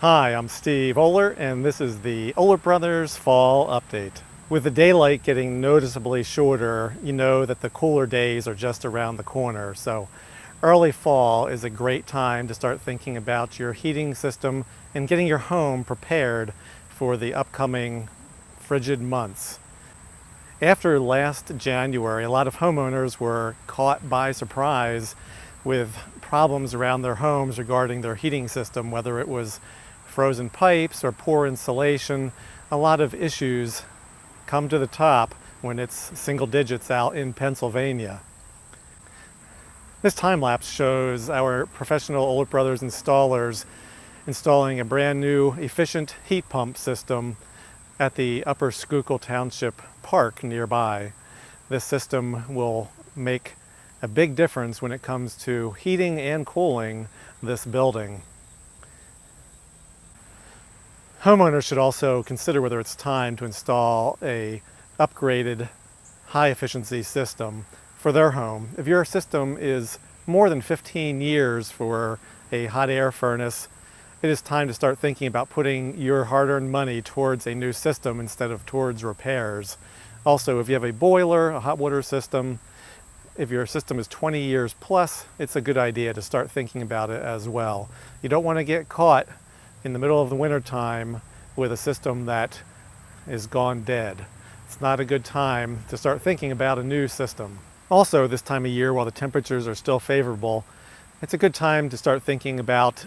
Hi, I'm Steve Oehlert, and this is the Oehlert Brothers Fall Update. With the daylight getting noticeably shorter, you know that the cooler days are just around the corner. So early fall is a great time to start thinking about your heating system and getting your home prepared for the upcoming frigid months. After last January, a lot of homeowners were caught by surprise with problems around their homes regarding their heating system, whether it was frozen pipes or poor insulation. A lot of issues come to the top when it's single digits out in Pennsylvania. This time lapse shows our professional Oehlert Brothers installers installing a brand new efficient heat pump system at the Upper Schuylkill Township Park nearby. This system will make a big difference when it comes to heating and cooling this building. Homeowners should also consider whether it's time to install a upgraded high efficiency system for their home. If your system is more than 15 years for a hot air furnace, it is time to start thinking about putting your hard-earned money towards a new system instead of towards repairs. Also, if you have a boiler, a hot water system, if your system is 20 years plus, it's a good idea to start thinking about it as well. You don't want to get caught in the middle of the winter time with a system that is gone dead. It's not a good time to start thinking about a new system. Also, this time of year, while the temperatures are still favorable, it's a good time to start thinking about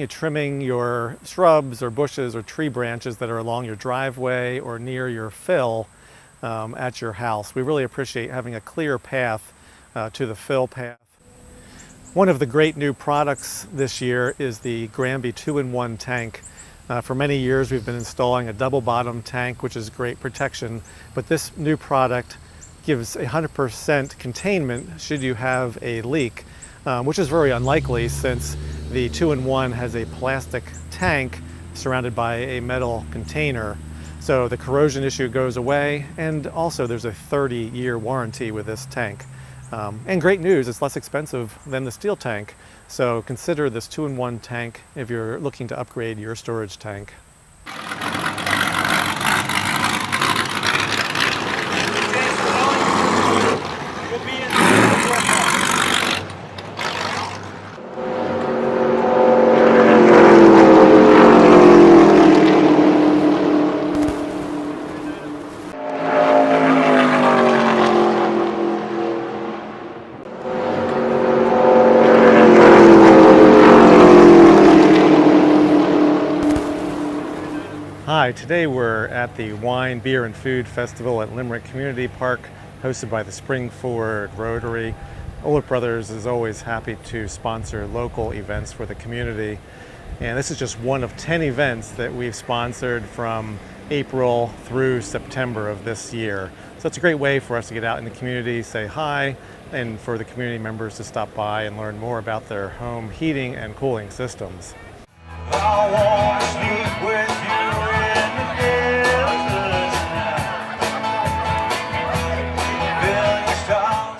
trimming your shrubs or bushes or tree branches that are along your driveway or near your fill at your house. We really appreciate having a clear path to the fill path. One of the great new products this year is the Granby 2-in-1 tank. For many years we've been installing a double bottom tank, which is great protection, but this new product gives 100% containment should you have a leak, which is very unlikely since the 2-in-1 has a plastic tank surrounded by a metal container. So the corrosion issue goes away, and also there's a 30-year warranty with this tank. And great news, it's less expensive than the steel tank. So consider this 2-in-1 tank if you're looking to upgrade your storage tank. Hi, today we're at the Wine, Beer, and Food Festival at Limerick Community Park, hosted by the Spring-Forward Rotary. Oehlert Brothers is always happy to sponsor local events for the community. And this is just one of 10 events that we've sponsored from April through September of this year. So it's a great way for us to get out in the community, say hi, and for the community members to stop by and learn more about their home heating and cooling systems. I wanna sleep with you in the desert now.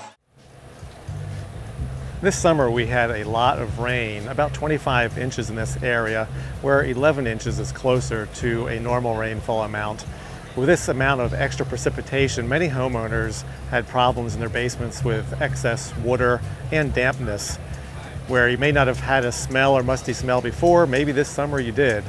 This summer we had a lot of rain, about 25 inches in this area, where 11 inches is closer to a normal rainfall amount. With this amount of extra precipitation, many homeowners had problems in their basements with excess water and dampness, where you may not have had a smell or musty smell before. Maybe this summer you did.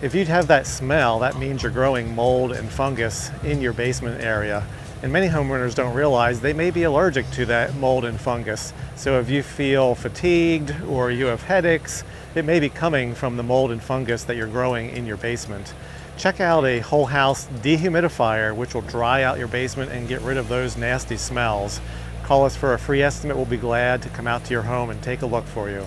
If you'd have that smell, that means you're growing mold and fungus in your basement area. And many homeowners don't realize they may be allergic to that mold and fungus. So if you feel fatigued or you have headaches, it may be coming from the mold and fungus that you're growing in your basement. Check out a whole house dehumidifier, which will dry out your basement and get rid of those nasty smells. Call us for a free estimate. We'll be glad to come out to your home and take a look for you.